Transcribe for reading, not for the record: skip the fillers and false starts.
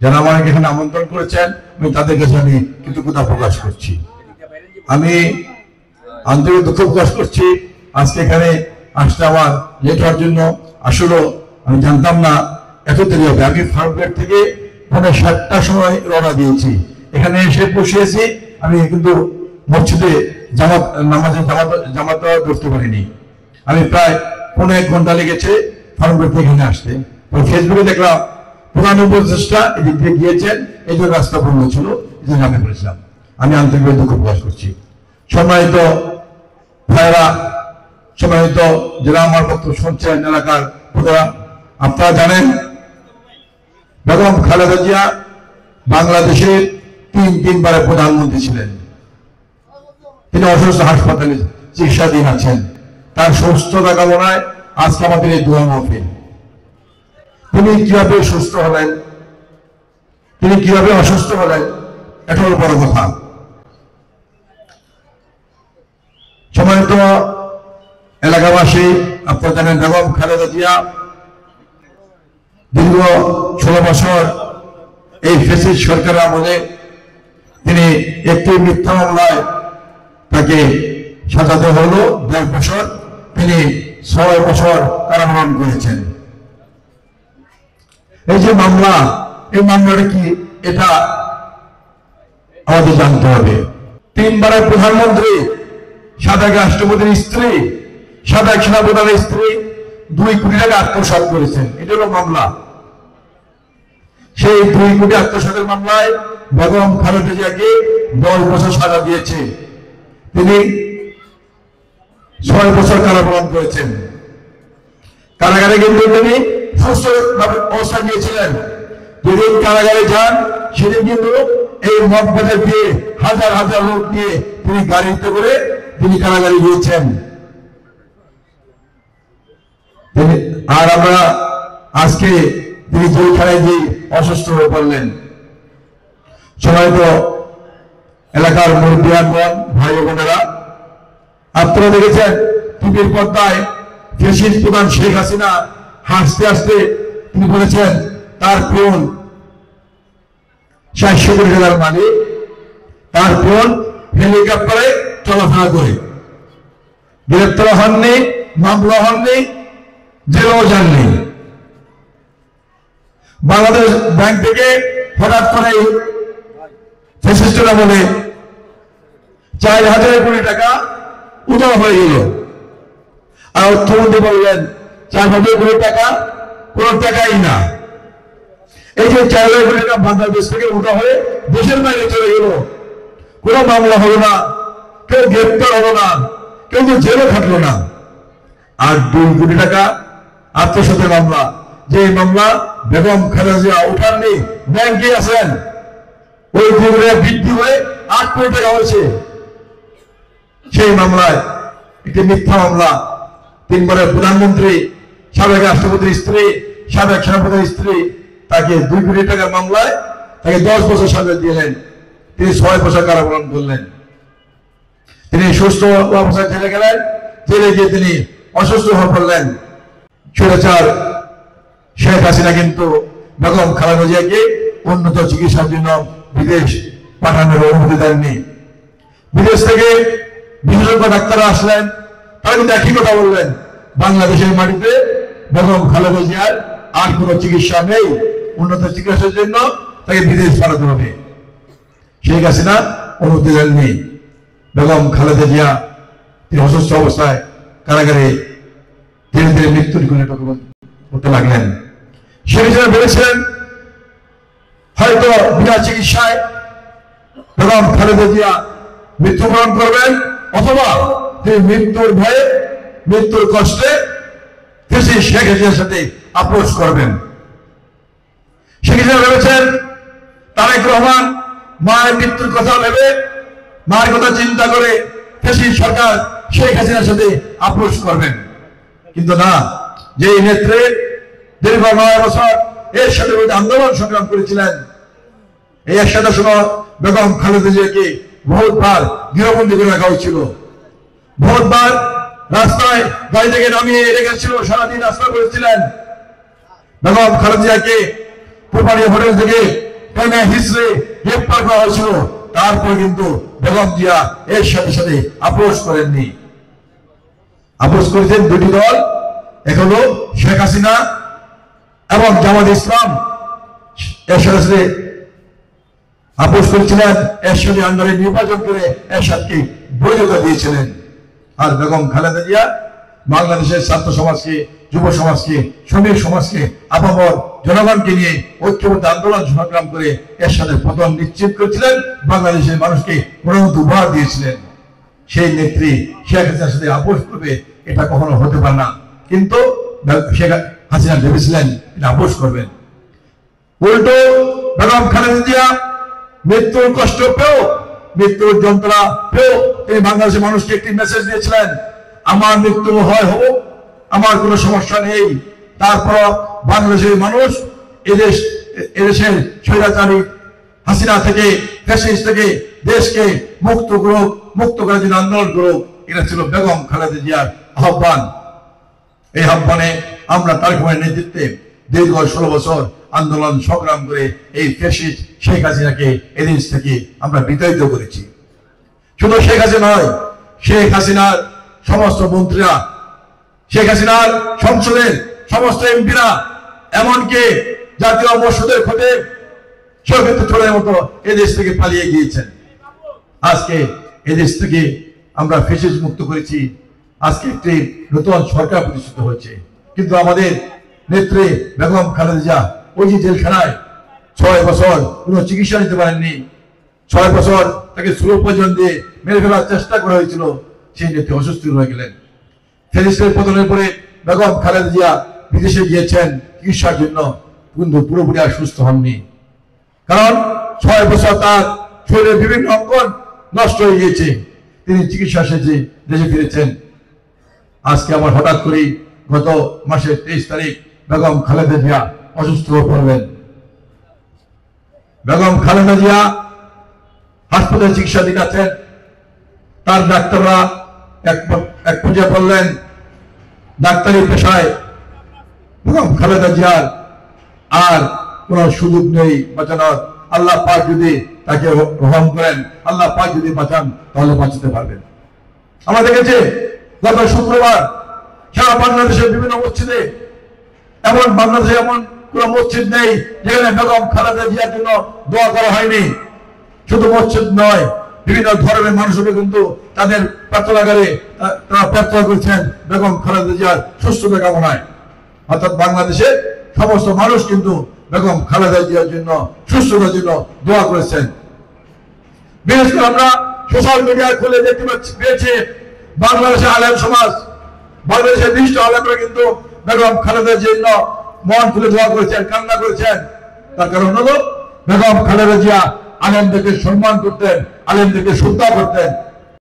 যারা আমাকে এখানে আমন্ত্রণ করেছেন আমি তাদের কাছে আমি কৃতজ্ঞতা প্রকাশ করছি। আমি আন্তরিক দুঃখ প্রকাশ করছি আজকে এখানে আসতে আমার লেট হওয়ার জন্য। আসলে আমি জানতাম না এত দেরি হবে। আমি ফার্মগেট থেকে 7:30টার সময় রওনা দিয়েছি, এখানে এসে বসিয়েছি। আমি কিন্তু মসজিদে জামাত ধরতে পারিনি। আমি প্রায় 1.5 ঘন্টা লেগেছে ফার্মগেট থেকে এখানে আসতে। ফেসবুকে দেখলাম প্রধান উপদেষ্টা এদিক দিয়ে গিয়েছেন, এই জন্য রাস্তা বন্ধ ছিল, এই জন্য আমি করেছিলাম। আমি আন্তরিকভাবে দুঃখ প্রকাশ করছি। সম্মানিত ভাইরা, সম্মানিত যারা আমার বক্তব্য শুনছেন, এলাকার প্রধান, আপনারা জানেন বেগম খালেদা জিয়া বাংলাদেশের 3 বারের প্রধানমন্ত্রী ছিলেন। তিনি অসুস্থ হাসপাতালে চিকিৎসাধীন আছেন। তার সুস্থতা কামনায় আজকে আমাদের এই দোয়া মাহফিল। তিনি কিভাবে সুস্থ হলেন, তিনি কিভাবে অসুস্থ হলেন, এটা হল বড় কথা। সম্মানিত এলাকাবাসী, আপনারা জানেন বেগম খালেদা জিয়া দীর্ঘ 16 বছর এই ফ্যাসিস্ট সরকারের আমলে তিনি একটি মিথ্যা মামলায় তাকে সাজাতে হলো 10 বছর, তিনি 6 বছর কারাবরণ করেছেন। এই যে মামলা, এই মামলাটা কি এটা আমাদের জানতে হবে। 3 বারের প্রধানমন্ত্রী, সাবেক রাষ্ট্রপতির স্ত্রী, সাবেক সেনাপ্রধানের স্ত্রী 2 কোটি টাকা আত্মসাৎ করেছেন, এটা হলো মামলা। সেই 2 কোটি আত্মসাতের মামলায় বেগম খালেদা জিয়াকে 10 বছর সাজা দিয়েছে। তিনি 6 বছর কারাবরণ করেছেন। কারাগারে কিন্তু তিনি সুস্থভাবে অবস্থা নিয়েছিলেন। যেদিন কারাগারে যান সেদিন কিন্তু এই মগবাজার দিয়ে হাজার হাজার লোক নিয়ে তিনি গাড়িতে করে তিনি কারাগারে গিয়েছেন। আর আমরা আজকে তিনি জেলখানায় গিয়ে অসুস্থ হয়ে পড়লেন। সম্মানিত এলাকার মুরব্বিয়ানগণ, ভাই বোনেরা, আপনারা দেখেছেন টিভির পর্দায় ফ্যাসিস্ট প্রধান শেখ হাসিনা হাসতে হাসতে তিনি বলেছেন তার বোন 400 কোটি টাকার মালিক, তার বোন হেলিকপ্টারে চলাফেরা করে। গ্রেপ্তার হননি, মামলা হননি, জেলও যাননি। বাংলাদেশ ব্যাংক থেকে হঠাৎ করে ফ্যাসিস্টরা বলে 4000 কোটি টাকা উধাও হয়ে গেল। আর অর্থমন্ত্রী বললেন 4000 কোটি টাকা কোন টাকাই না। এই যে 4000 কোটি টাকা বাংলাদেশ থেকে উঠা হয়ে দেশের বাইরে চলে গেল, কোনো মামলা হলো না, কেউ গ্রেপ্তার হলো না, কেউ তো জেলও খাটলো না। আর 2 কোটি টাকা আত্মসাতের মামলা, যে মামলা বেগম খালেদা জিয়া উঠাননি, ব্যাংকে আছেন, ওই 2 কোটি টাকা বৃদ্ধি হয়ে 8 কোটি টাকা হয়েছে। সেই মামলায় একটি মিথ্যা মামলা, 3 বারের প্রধানমন্ত্রী, সাবেক রাষ্ট্রপতির স্ত্রী, সাবেক সেনাপ্রধানের স্ত্রী, তাকে 2 কোটি টাকার মামলায় তাকে 10 বছর সাজা দিলেন। তিনি 6 বছর কারাবরণ করলেন। তিনি সুস্থ অবস্থায় জেলে গেলেন। জেলে গিয়ে তিনি অসুস্থ হয়ে পড়লেন। স্বৈরাচার শেখ হাসিনা কিন্তু বেগম খালেদা জিয়াকে উন্নত চিকিৎসার জন্য বিদেশ পাঠানোর অনুমতি দেননি। বিদেশ থেকে বিশেষজ্ঞ ডাক্তাররা আসলেন, তারা কিন্তু একই কথা বললেন, বাংলাদেশের মাটিতে বেগম খালেদা জিয়ার আর কোনো চিকিৎসা নেই, উন্নত চিকিৎসার জন্য তাকে বিদেশ পাঠাতে হবে। শেখ হাসিনা অনুমতি দেননি। বেগম খালেদা জিয়া তিনি অসুস্থ অবস্থায় কারাগারে ধীরে ধীরে মৃত্যুর কোলে করতে লাগলেন। শেখ হাসিনা বলেছিলেন হয়তো বিনা চিকিৎসায় বেগম খালেদা জিয়া মৃত্যুবরণ করবেন, অথবা তিনি মৃত্যুর ভয়ে, মৃত্যুর কষ্টে শেখ হাসিনার সাথে আপোষ করবেন। শেখ হাসিনা ভেবেছেন তারেক রহমান মায়ের মৃত্যুর কথা ভেবে, মায়ের কথা চিন্তা করে ফ্যাসিস্ট সরকার শেখ হাসিনার সাথে আপোষ করবেন। কিন্তু না, যে নেত্রী দীর্ঘ 9 বছর এর সাথে আন্দোলন সংগ্রাম করেছিলেন, এই একসাথে সময় বেগম খালেদা জিয়াকে বহুতবার গৃহবন্দী করে রাখা হয়েছিল, বহুতবার রাস্তায় গাড়ি থেকে নামিয়ে রেখেছিল, সারাদিন রাস্তা করেছিলেন। বেগম খালেদা জিয়াকে কোপারি হোটেল থেকে টেনে হিসড়ে গ্রেপ্তার করা হয়েছিল, তারপর কিন্তু বেগম জিয়া এর সাথে সাথে আপোষ করেননি। আপোষ করেছেন দুটি দল, এক হলো শেখ হাসিনা এবং জামাত ইসলাম। এর সাথে আপোষ করেছিলেন, এরশাদের আন্ডারে নির্বাচন করে এরশাদকে বৈধতা দিয়েছিলেন। আর বেগম খালেদা জিয়া বাংলাদেশের ছাত্র সমাজকে, যুব সমাজকে, শ্রমিক সমাজকে, আপামর জনগণকে নিয়ে ঐক্যবদ্ধ আন্দোলন সংগ্রাম করে এরশাদের পতন নিশ্চিত করেছিলেন, বাংলাদেশের মানুষকে প্রণত উপহার দিয়েছিলেন। সেই নেত্রী শেখ হাসিনার সাথে আপোষ করবে, এটা কখনো হতে পারে না। কিন্তু শেখ হাসিনা ভেবেছিলেন এটা আপোষ করবেন। উল্টো বেগম খালেদা জিয়া মৃত্যুর কষ্ট পেও, মৃত্যুর যন্ত্রণা পেও তিনি বাংলাদেশের মানুষকে একটি মেসেজ দিয়েছিলেন, আমার মৃত্যু হয় হোক, আমার কোনো সমস্যা নেই। তারপর বাংলাদেশের মানুষ এদেশের স্বৈরাচারী হাসিনা থেকে, ফ্যাসিস্ট থেকে দেশকে মুক্ত করুক, মুক্ত করার জন্য আন্দোলন করুক। এটা ছিল বেগম খালেদা জিয়ার আহ্বান। এই আহ্বানে আমরা তারেক রহমানের নেতৃত্বে দীর্ঘ 16 বছর আন্দোলন সংগ্রাম করে এই ফ্যাসিস্ট শেখ হাসিনাকে এদেশ থেকে আমরা বিতাড়িত করেছি। শুধু শেখ হাসিনা নয়, শেখ হাসিনার সমস্ত মন্ত্রীরা, শেখ হাসিনার সংসদের সমস্ত এমপিরা, এমনকি জাতীয় মসজিদের খোঁজে সর্বত্র চোরের মতো এদেশ থেকে পালিয়ে গিয়েছেন। আজকে এদেশ থেকে আমরা ফ্যাসিস্ট মুক্ত করেছি, আজকে একটি নতুন সরকার প্রতিষ্ঠিত হয়েছে। কিন্তু আমাদের নেত্রী বেগম খালেদা জিয়া ওই যে জেলখানায় 6 বছর কোনো চিকিৎসা নিতে পারেননি, 6 বছর তাকে স্লো পয়জন দিয়ে মেরে ফেলার চেষ্টা করা হয়েছিল, সেই নেত্রী অসুস্থ হয়ে গেলেন। ফ্যাসিস্টের পতনের পরে বেগম খালেদা জিয়া বিদেশে গিয়েছেন চিকিৎসার জন্য, কিন্তু পুরোপুরি আর সুস্থ হননি। কারণ 6 বছর তার শরীরের বিভিন্ন অঙ্গ নষ্ট হয়ে গিয়েছে, তিনি চিকিৎসা শেষে দেশে ফিরেছেন। আজকে আমার হঠাৎ করেই গত মাসের 23 তারিখ বেগম খালেদা জিয়া অসুস্থ হয়ে পড়লেন। বেগম খালেদা জিয়া হাসপাতালে চিকিৎসা দিচ্ছেন, তার ডাক্তাররা এক পর্যায়ে বললেন ডাক্তারি পেশায় বেগম খালেদা জিয়ার আর কোন সুযোগ নেই বাঁচানোর। আল্লাহ পাক যদি তাকে রহম করেন, আল্লাহ পাক যদি বাঁচান, তাহলে বাঁচাতে পারবেন। আমরা দেখেছি গত শুক্রবার সারা বাংলাদেশের বিভিন্ন মসজিদে, বাংলাদেশে এমন কোন মসজিদ নেই যেখানে বেগম খালেদা জিয়ার জন্য দোয়া করা হয়নি। শুধু মসজিদ নয়, বিভিন্ন ধর্মের মানুষরা কিন্তু তাদের প্রার্থনাগারে তারা প্রার্থনা করেছেন বেগম খালেদা জিয়ার সুস্থতা কামনায়। অর্থাৎ বাংলাদেশের সমস্ত মানুষ কিন্তু বেগম খালেদা জিয়ার জন্য সুস্থতার জন্য দোয়া করেছেন। বিশেষ করে আমরা সোশ্যাল মিডিয়া খুলে দেখতে পেয়েছি বাংলাদেশের আলেম সমাজ, বাংলাদেশের বিশিষ্ট আলেমরা কিন্তু বেগম খালেদার জন্য মন খুলে দোয়া করেছেন, কান্না করেছেন। তার কারণ হলো বেগম খালেদা জিয়া আলেমদেরকে সম্মান করতেন, আলেমদেরকে শ্রদ্ধা করতেন।